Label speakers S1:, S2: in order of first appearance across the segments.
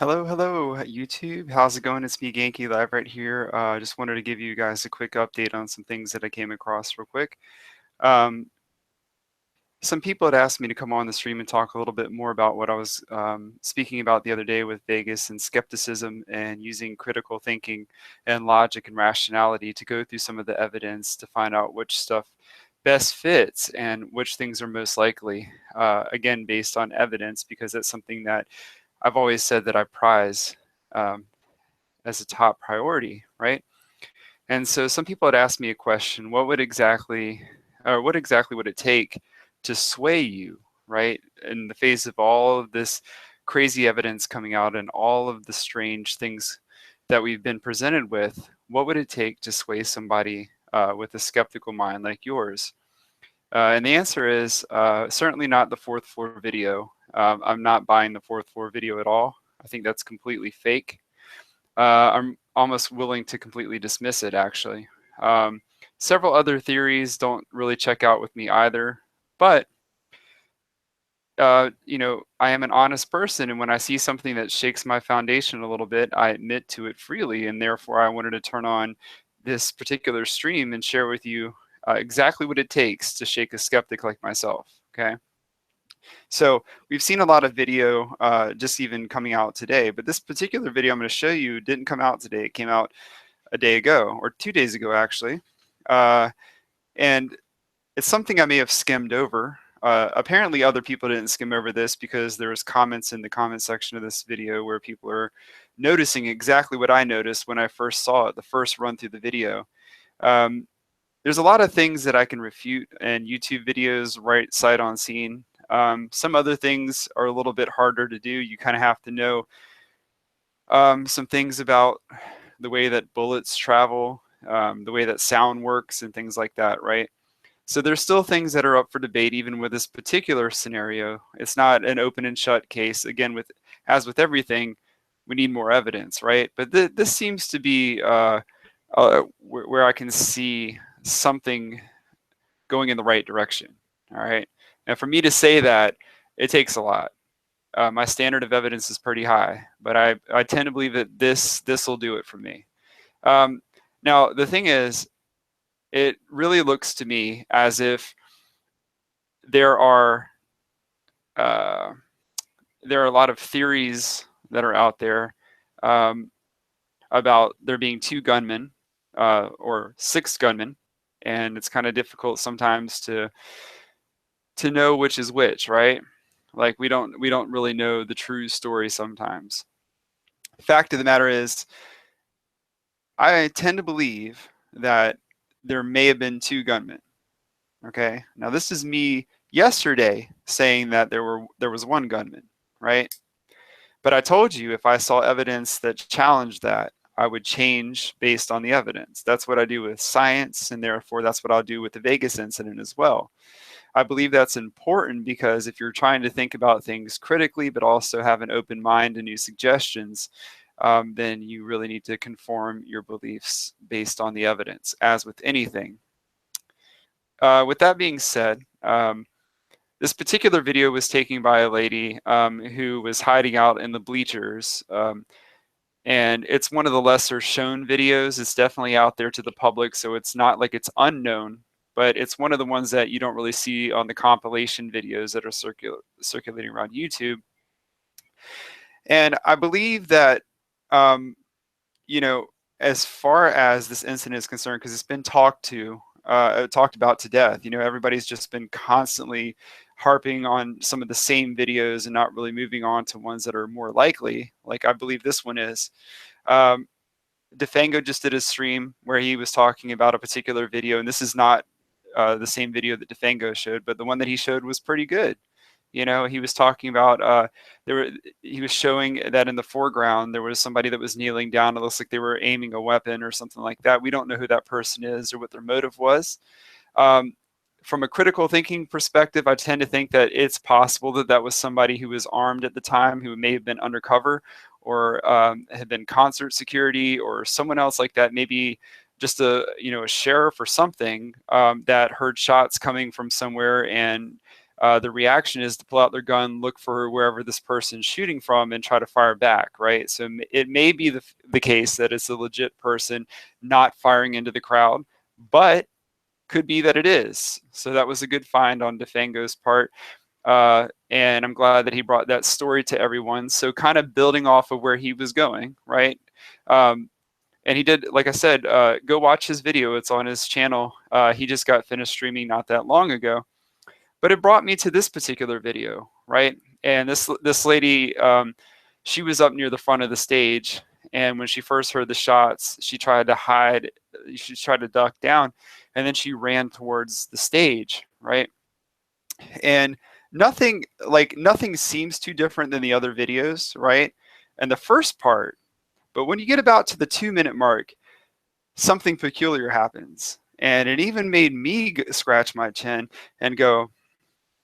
S1: Hello, hello, YouTube. How's it going? It's me, Genki, live right here. Just wanted to give you guys a quick update on some things that I came across real quick. Um, some people had asked me to come on the stream and talk a little bit more about what I was speaking about the other day with Vegas and skepticism and using critical thinking and logic and rationality to go through some of the evidence to find out which stuff best fits and which things are most likely. Again, based on evidence, because that's something that I've always said that I prize um, as a top priority, right? And so some people had asked me a question: what exactly would it take to sway you, right? In the face of all of this crazy evidence coming out and all of the strange things that we've been presented with, what would it take to sway somebody with a skeptical mind like yours? And the answer is certainly not the fourth floor video. I'm not buying the fourth floor video at all. I think that's completely fake. I'm almost willing to completely dismiss it, actually. Um, Several other theories don't really check out with me either, but I am an honest person, and when I see something that shakes my foundation a little bit, I admit to it freely, and therefore I wanted to turn on this particular stream and share with you exactly what it takes to shake a skeptic like myself. Okay. So we've seen a lot of video just even coming out today, but this particular video I'm going to show you didn't come out today. It came out a day ago, or 2 days ago, actually. Uh, and it's something I may have skimmed over. Apparently other people didn't skim over this because there was comments in the comment section of this video where people are noticing exactly what I noticed when I first saw it, the first run through the video. Um, there's a lot of things that I can refute in YouTube videos right sight on scene. Some other things are a little bit harder to do. You kind of have to know some things about the way that bullets travel, the way that sound works, and things like that, right? So there's still things that are up for debate, even with this particular scenario. It's not an open and shut case. Again, as with everything, we need more evidence, right? But this seems to be where I can see something going in the right direction. All right. And for me to say that, it takes a lot. My standard of evidence is pretty high, but I tend to believe that this will do it for me. Um, Now, the thing is, it really looks to me as if there are uh, there are a lot of theories that are out there um, about there being two gunmen or six gunmen, and it's kind of difficult sometimes to know which is which, right? Like we don't really know the true story sometimes. Fact of the matter is, I tend to believe that there may have been two gunmen. Okay, now this is me yesterday saying that there was one gunman, right? But I told you if I saw evidence that challenged that, I would change based on the evidence. That's what I do with science, and therefore that's what I'll do with the Vegas incident as well. I believe that's important because if you're trying to think about things critically, but also have an open mind to new suggestions, then you really need to conform your beliefs based on the evidence, as with anything. With that being said, this particular video was taken by a lady who was hiding out in the bleachers. And it's one of the lesser shown videos. It's definitely out there to the public, so it's not like it's unknown, but it's one of the ones that you don't really see on the compilation videos that are circulating around YouTube. And I believe that, um, you know, as far as this incident is concerned, because it's been talked about to death. Everybody's just been constantly harping on some of the same videos and not really moving on to ones that are more likely, like I believe this one is. Um, Defango just did a stream where he was talking about a particular video, and this is not the same video that Defango showed, but the one that he showed was pretty good. He was talking about he was showing that in the foreground there was somebody that was kneeling down. It looks like they were aiming a weapon or something like that. We don't know who that person is or what their motive was. Um, from a critical thinking perspective, I tend to think that it's possible that that was somebody who was armed at the time, who may have been undercover or had been concert security or someone else like that, maybe just a sheriff or something that heard shots coming from somewhere and the reaction is to pull out their gun, look for wherever this person's shooting from, and try to fire back, right? So it may be the case that it's a legit person not firing into the crowd, but could be that it is. So that was a good find on DeFango's part. And I'm glad that he brought that story to everyone. So kind of building off of where he was going, right? And he did, like I said, go watch his video. It's on his channel. He just got finished streaming not that long ago. But it brought me to this particular video, right? And this lady, she was up near the front of the stage. And when she first heard the shots, she tried to hide. She tried to duck down. And then she ran towards the stage, right? And nothing seems too different than the other videos, right? And the first part, but when you get about to the 2-minute mark, something peculiar happens. And it even made me scratch my chin and go,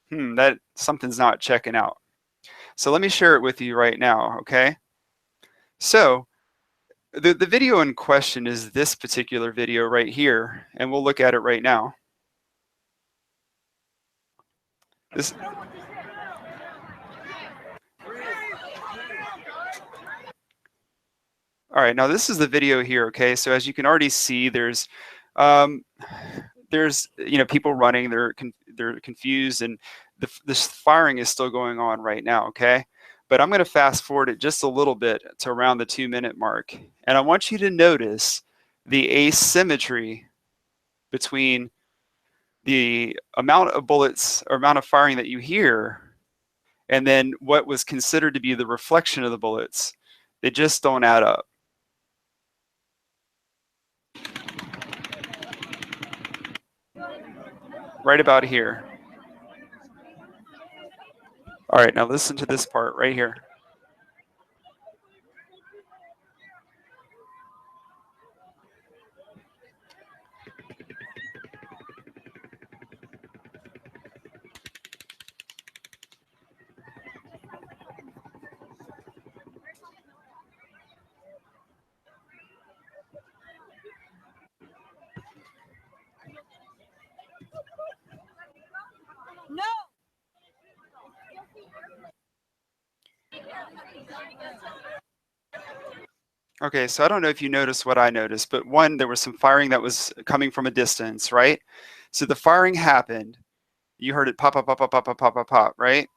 S1: that something's not checking out. So let me share it with you right now, okay? So the video in question is this particular video right here, and we'll look at it right now. This. All right, now this is the video here, okay? So as you can already see, there's people running, they're confused, and this firing is still going on right now, okay? But I'm going to fast forward it just a little bit to around the 2-minute mark, and I want you to notice the asymmetry between the amount of bullets or amount of firing that you hear and then what was considered to be the reflection of the bullets. They just don't add up. Right about here. All right, now listen to this part right here.
S2: No.
S1: Okay, so I don't know if you noticed what I noticed, but one, there was some firing that was coming from a distance, right? So the firing happened. You heard it pop, pop, pop, pop, pop, pop, pop, pop, pop, right?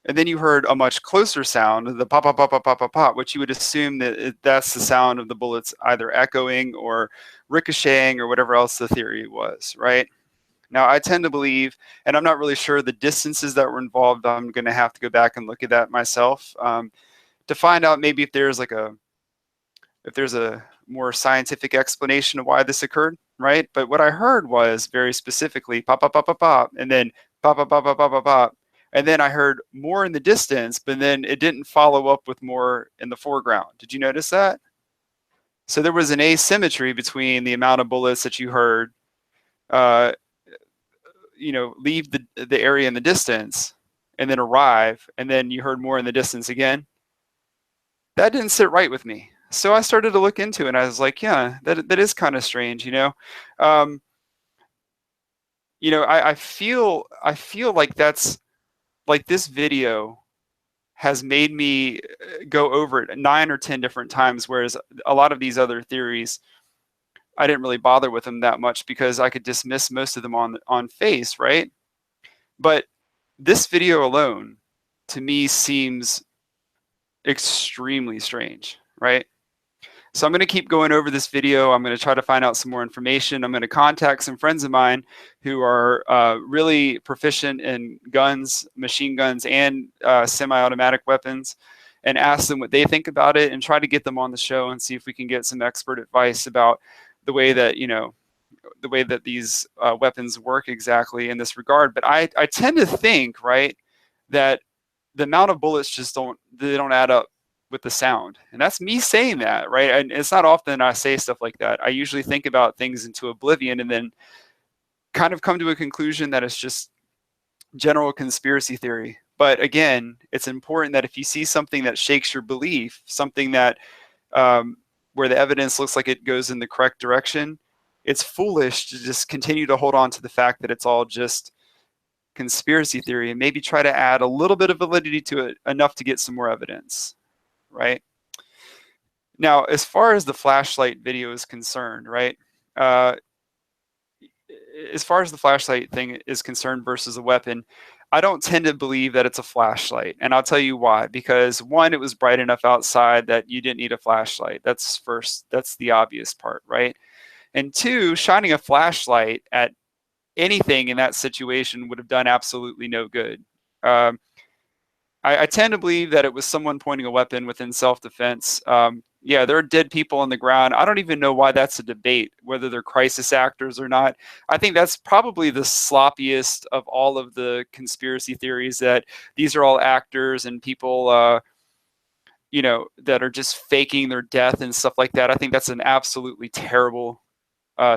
S1: And then you heard a much closer sound, the pop, pop, pop, pop, pop, pop, pop, which you would assume that that's the sound of the bullets either echoing or ricocheting or whatever else the theory was, right? Now, I tend to believe, and I'm not really sure the distances that were involved. I'm going to have to go back and look at that myself to find out maybe if there's a more scientific explanation of why this occurred, right? But what I heard was very specifically pop, pop, pop, pop, pop, and then pop, pop, pop, pop, pop, pop, pop. And then I heard more in the distance, but then it didn't follow up with more in the foreground. Did you notice that? So there was an asymmetry between the amount of bullets that you heard leave the area in the distance and then arrive, and then you heard more in the distance again. That didn't sit right with me. So I started to look into it, and I was like, yeah, that is kind of strange, I feel like that's like this video has made me go over it 9 or 10 different times, whereas a lot of these other theories, I didn't really bother with them that much because I could dismiss most of them on face, right? But this video alone, to me, seems extremely strange, right? So I'm going to keep going over this video. I'm going to try to find out some more information. I'm going to contact some friends of mine who are really proficient in guns, machine guns, and semi-automatic weapons, and ask them what they think about it and try to get them on the show and see if we can get some expert advice about the way that, these weapons work exactly in this regard. But I tend to think, right, that the amount of bullets just don't add up with the sound. And that's me saying that, right? And it's not often I say stuff like that. I usually think about things into oblivion and then kind of come to a conclusion that it's just general conspiracy theory. But again, it's important that if you see something that shakes your belief, something that where the evidence looks like it goes in the correct direction, it's foolish to just continue to hold on to the fact that it's all just conspiracy theory and maybe try to add a little bit of validity to it, enough to get some more evidence, right? Now, as far as the flashlight video is concerned, right? As far as the flashlight thing is concerned versus a weapon, I don't tend to believe that it's a flashlight. And I'll tell you why. Because one, it was bright enough outside that you didn't need a flashlight. That's first, that's the obvious part, right? And two, shining a flashlight at anything in that situation would have done absolutely no good. Um, I tend to believe that it was someone pointing a weapon within self-defense. Yeah, there are dead people on the ground. I don't even know why that's a debate, whether they're crisis actors or not. I think that's probably the sloppiest of all of the conspiracy theories, that these are all actors and people, that are just faking their death and stuff like that. I think that's an absolutely terrible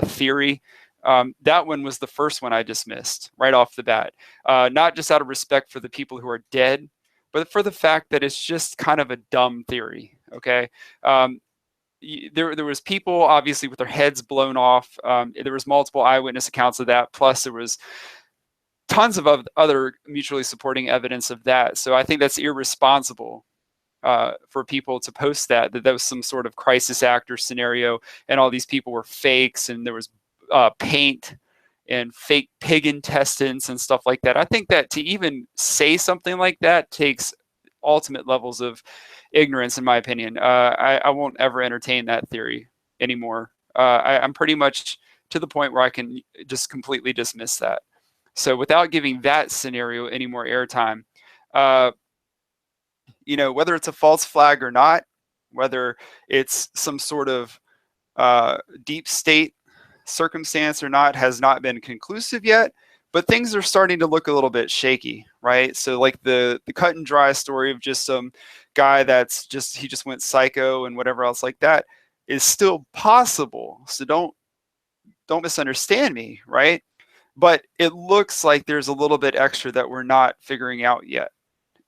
S1: theory. That one was the first one I dismissed right off the bat, not just out of respect for the people who are dead, but for the fact that it's just kind of a dumb theory. Okay. There was people obviously with their heads blown off. There was multiple eyewitness accounts of that. Plus there was tons of other mutually supporting evidence of that. So I think that's irresponsible for people to post that was some sort of crisis actor scenario and all these people were fakes and there was paint and fake pig intestines and stuff like that. I think that to even say something like that takes ultimate levels of ignorance, in my opinion. I won't ever entertain that theory anymore. I'm pretty much to the point where I can just completely dismiss that. So without giving that scenario any more airtime, whether it's a false flag or not, whether it's some sort of deep state circumstance or not, has not been conclusive yet, but things are starting to look a little bit shaky, right? So like the cut and dry story of just some guy he just went psycho and whatever else like that is still possible. So don't misunderstand me, right? But it looks like there's a little bit extra that we're not figuring out yet.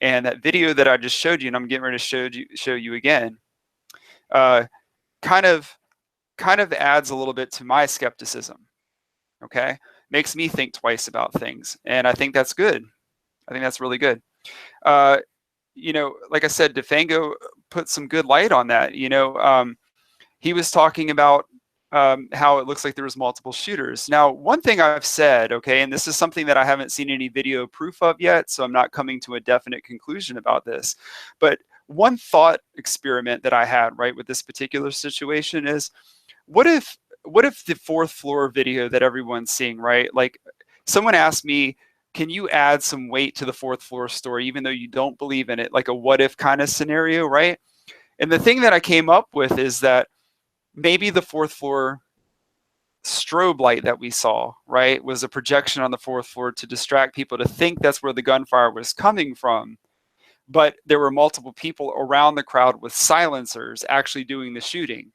S1: And that video that I just showed you, and I'm getting ready to show you again, kind of adds a little bit to my skepticism. Okay, makes me think twice about things, and I think that's good. I think that's really good. Like I said, DeFango put some good light on that. He was talking about how it looks like there was multiple shooters. Now, one thing I've said, okay, and this is something that I haven't seen any video proof of yet, so I'm not coming to a definite conclusion about this, but one thought experiment that I had, right, with this particular situation is, what if the fourth floor video that everyone's seeing, right? Like someone asked me, can you add some weight to the fourth floor story, even though you don't believe in it, like a what if kind of scenario, right? And the thing that I came up with is that maybe the fourth floor strobe light that we saw, right, was a projection on the fourth floor to distract people to think that's where the gunfire was coming from. But there were multiple people around the crowd with silencers actually doing the shooting,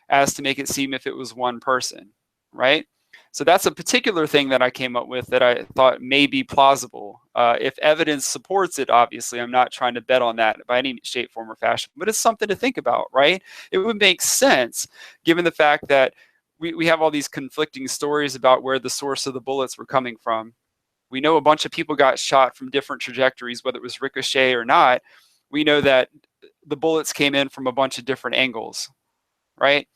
S1: as to make it seem if it was one person, right? So that's a particular thing that I came up with that I thought may be plausible. If evidence supports it, obviously, I'm not trying to bet on that by any shape, form, or fashion, but it's something to think about, right? It would make sense given the fact that we have all these conflicting stories about where the source of the bullets were coming from. We know a bunch of people got shot from different trajectories, whether it was ricochet or not. We know that the bullets came in from a bunch of different angles, right?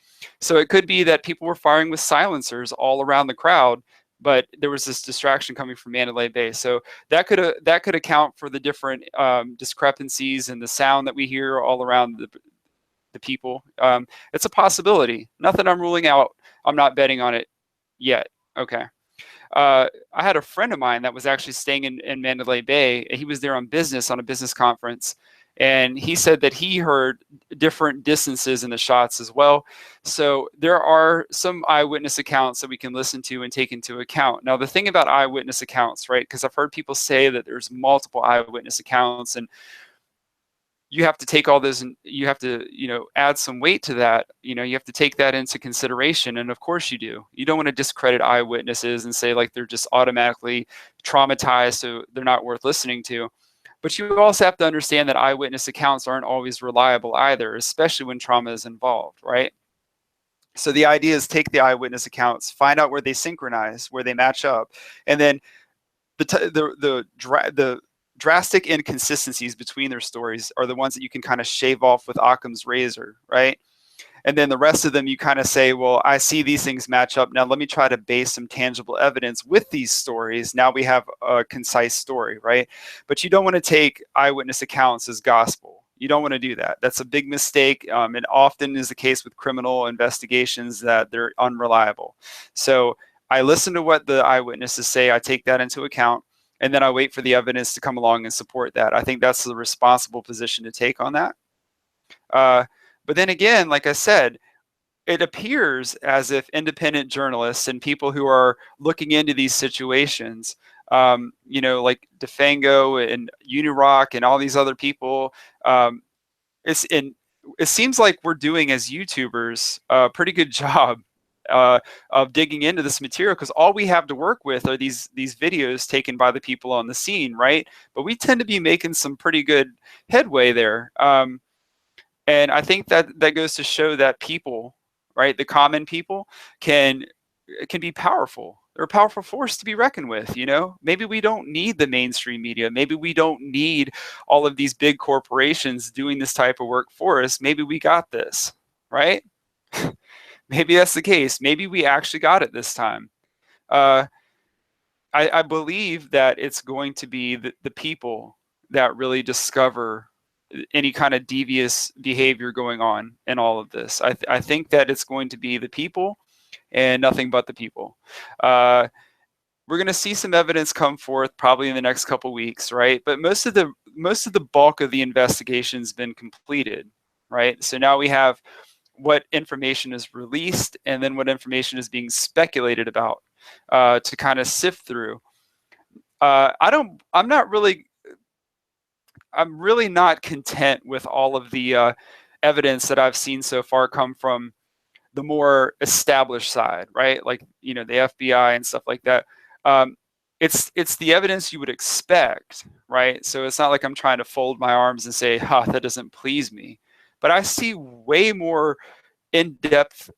S1: So it could be that people were firing with silencers all around the crowd, but there was this distraction coming from Mandalay Bay. So that could account for the different discrepancies in the sound that we hear all around the people. It's a possibility. Nothing I'm ruling out. I'm not betting on it yet. Okay. I had a friend of mine that was actually staying in Mandalay Bay. He was there on a business conference. And he said that he heard different distances in the shots as well. So there are some eyewitness accounts that we can listen to and take into account. Now, the thing about eyewitness accounts, right, because I've heard people say that there's multiple eyewitness accounts, and you have to take all this and you have to, add some weight to that. You have to take that into consideration. And of course you do. You don't want to discredit eyewitnesses and say like they're just automatically traumatized, so they're not worth listening to. But you also have to understand that eyewitness accounts aren't always reliable either, especially when trauma is involved, right? So the idea is take the eyewitness accounts, find out where they synchronize, where they match up, and then the drastic inconsistencies between their stories are the ones that you can kind of shave off with Occam's razor, right? And then the rest of them, you kind of say, well, I see these things match up. Now let me try to base some tangible evidence with these stories. Now we have a concise story, right? But you don't want to take eyewitness accounts as gospel. You don't want to do that. That's a big mistake. And often is the case with criminal investigations that they're unreliable. So I listen to what the eyewitnesses say. I take that into account. And then I wait for the evidence to come along and support that. I think that's the responsible position to take on that. But then again, like I said, it appears as if independent journalists and people who are looking into these situations, like Defango and Unirock and all these other people, it seems like we're doing as YouTubers a pretty good job of digging into this material, because all we have to work with are these videos taken by the people on the scene, right? But we tend to be making some pretty good headway there. And I think that goes to show that people, right, the common people, can be powerful. They're a powerful force to be reckoned with. Maybe we don't need the mainstream media. Maybe we don't need all of these big corporations doing this type of work for us. Maybe we got this, right? Maybe that's the case. Maybe we actually got it this time. I believe that it's going to be the people that really discover any kind of devious behavior going on in all of this. I think that it's going to be the people and nothing but the people. We're going to see some evidence come forth probably in the next couple weeks, right? But most of the bulk of the investigation has been completed, right? So now we have what information is released and then what information is being speculated about to kind of sift through. I'm really not content with all of the evidence that I've seen so far come from the more established side, right? Like, the FBI and stuff like that. It's the evidence you would expect, right? So it's not like I'm trying to fold my arms and say, that doesn't please me. But I see way more in-depth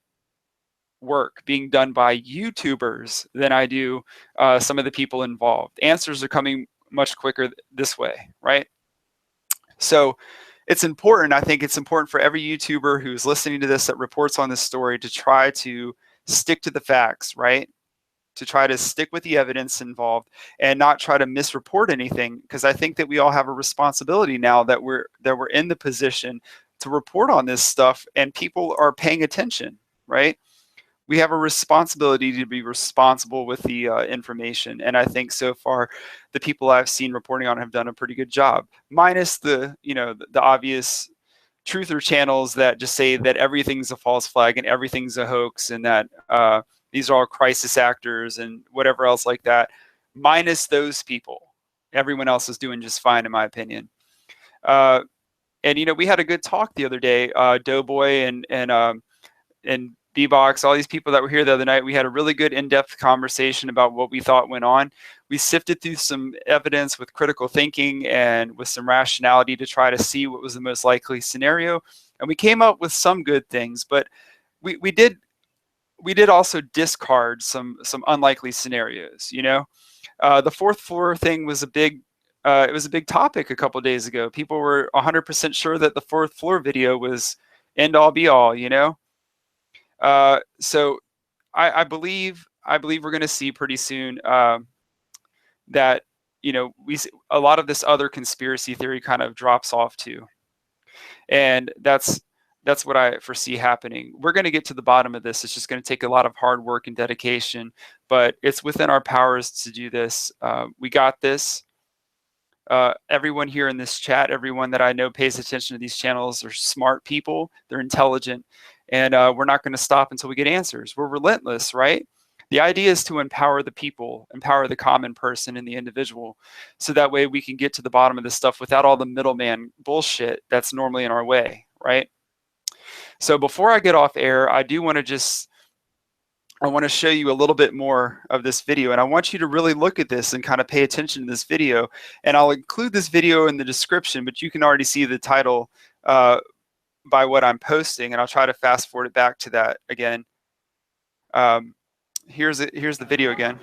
S1: work being done by YouTubers than I do some of the people involved. Answers are coming much quicker this way, right? So it's important. I think it's important for every YouTuber who's listening to this that reports on this story to try to stick to the facts, right? To try to stick with the evidence involved and not try to misreport anything, because I think that we all have a responsibility now that we're in the position to report on this stuff and people are paying attention, right? We have a responsibility to be responsible with the information. And I think so far, the people I've seen reporting on have done a pretty good job, minus the obvious truther channels that just say that everything's a false flag and everything's a hoax and that these are all crisis actors and whatever else like that. Minus those people, everyone else is doing just fine, in my opinion. And we had a good talk the other day. Doughboy and B-Box, all these people that were here the other night, we had a really good in-depth conversation about what we thought went on. We sifted through some evidence with critical thinking and with some rationality to try to see what was the most likely scenario. And we came up with some good things, but we did also discard some unlikely scenarios. The fourth floor thing was a big topic a couple of days ago. People were 100% sure that the fourth floor video was end all be all. So I believe we're going to see pretty soon that a lot of this other conspiracy theory kind of drops off too, and that's what I foresee happening. We're going to get to the bottom of this. It's just going to take a lot of hard work and dedication, but it's within our powers to do this. We got this. Everyone here in this chat, everyone that I know pays attention to these channels, are smart people. They're intelligent. And we're not going to stop until we get answers. We're relentless, right? The idea is to empower the people, empower the common person and the individual, so that way we can get to the bottom of this stuff without all the middleman bullshit that's normally in our way, right? So before I get off air, I want to show you a little bit more of this video, and I want you to really look at this and kind of pay attention to this video. And I'll include this video in the description, but you can already see the title by what I'm posting, and I'll try to fast forward it back to that again. Here's the video again.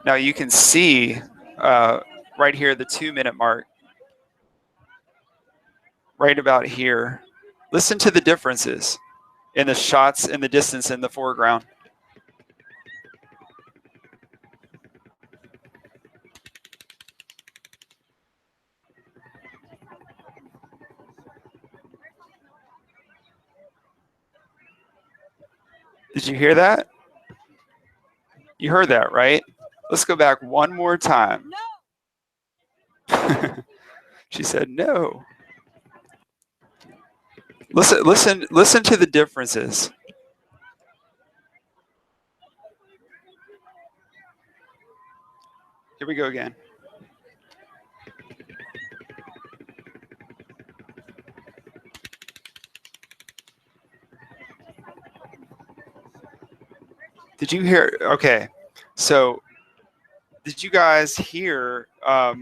S1: Now you can see right here the 2-minute mark, right about here. Listen to the differences in the shots in the distance in the foreground. Did you hear that? You heard that, right? Let's go back one more time. No. She said no. Listen to the differences. Here we go again. Did you hear? Okay, so did you guys hear? No.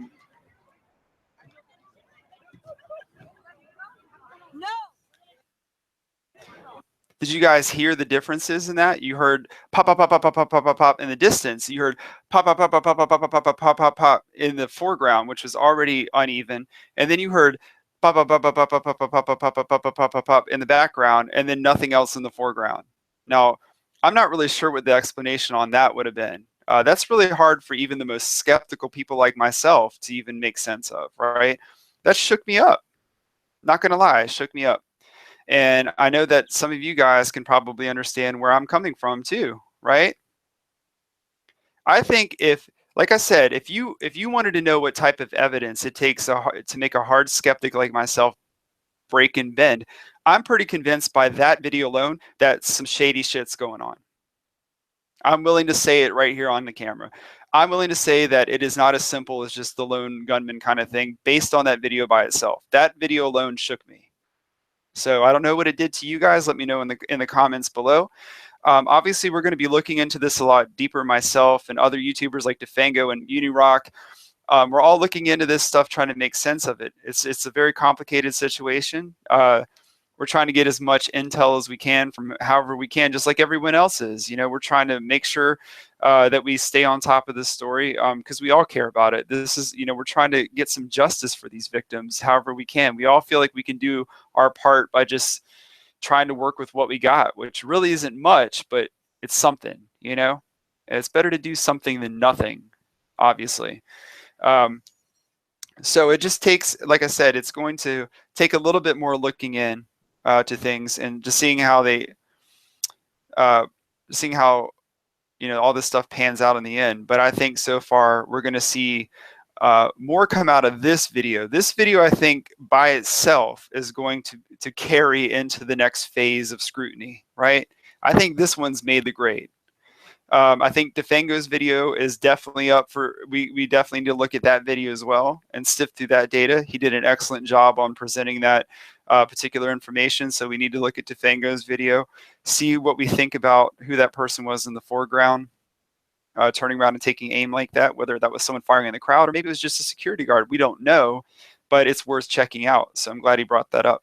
S1: Did you guys hear the differences in that? You heard pop, pop, pop, pop, pop, pop, pop, pop, pop in the distance. You heard pop, pop, pop, pop, pop, pop, pop, pop, pop, pop, pop, pop in the foreground, which was already uneven, and then you heard pop, pop, pop, pop, pop, pop, pop, pop, pop, pop, pop, pop, pop, pop, pop, pop in the background, and then nothing else in the foreground. Now, I'm not really sure what the explanation on that would have been. That's really hard for even the most skeptical people like myself to even make sense of, right? That shook me up. Not gonna lie, it shook me up. And I know that some of you guys can probably understand where I'm coming from too, right? I think if, like I said, if you wanted to know what type of evidence it takes to make a hard skeptic like myself break and bend, I'm pretty convinced by that video alone that some shady shit's going on. I'm willing to say it right here on the camera. I'm willing to say that it is not as simple as just the lone gunman kind of thing based on that video by itself. That video alone shook me. So I don't know what it did to you guys. Let me know in the comments below. Obviously, we're going to be looking into this a lot deeper myself and other YouTubers like Defango and Unirock. We're all looking into this stuff, trying to make sense of it. It's a very complicated situation. We're trying to get as much intel as we can from however we can, just like everyone else is. You know, we're trying to make sure that we stay on top of this story because we all care about it. This is, you know, we're trying to get some justice for these victims however we can. We all feel like we can do our part by just trying to work with what we got, which really isn't much, but it's something, you know? And it's better to do something than nothing, obviously. So it just takes, like I said, it's going to take a little bit more looking in to things and just seeing how you know, all this stuff pans out in the end. But I think so far we're going to see more come out of this video. This video, I think, by itself is going to carry into the next phase of scrutiny, right? I think this one's made the grade. I think Defango's video is definitely up for, we definitely need to look at that video as well and sift through that data. He did an excellent job on presenting that particular information. So we need to look at Defango's video, see what we think about who that person was in the foreground, turning around and taking aim like that, whether that was someone firing in the crowd or maybe it was just a security guard. We don't know, but it's worth checking out. So I'm glad he brought that up.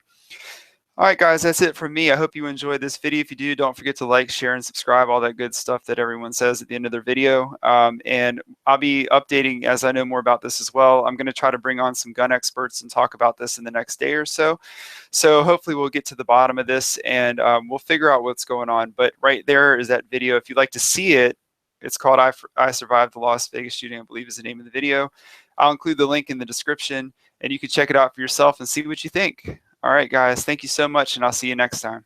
S1: All right, guys, that's it from me. I hope you enjoyed this video. If you do, don't forget to like, share, and subscribe, all that good stuff that everyone says at the end of their video. And I'll be updating as I know more about this as well. I'm going to try to bring on some gun experts and talk about this in the next day or so. So hopefully we'll get to the bottom of this and we'll figure out what's going on. But right there is that video. If you'd like to see it, it's called I Survived the Las Vegas Shooting, I believe is the name of the video. I'll include the link in the description and you can check it out for yourself and see what you think. All right, guys, thank you so much, and I'll see you next time.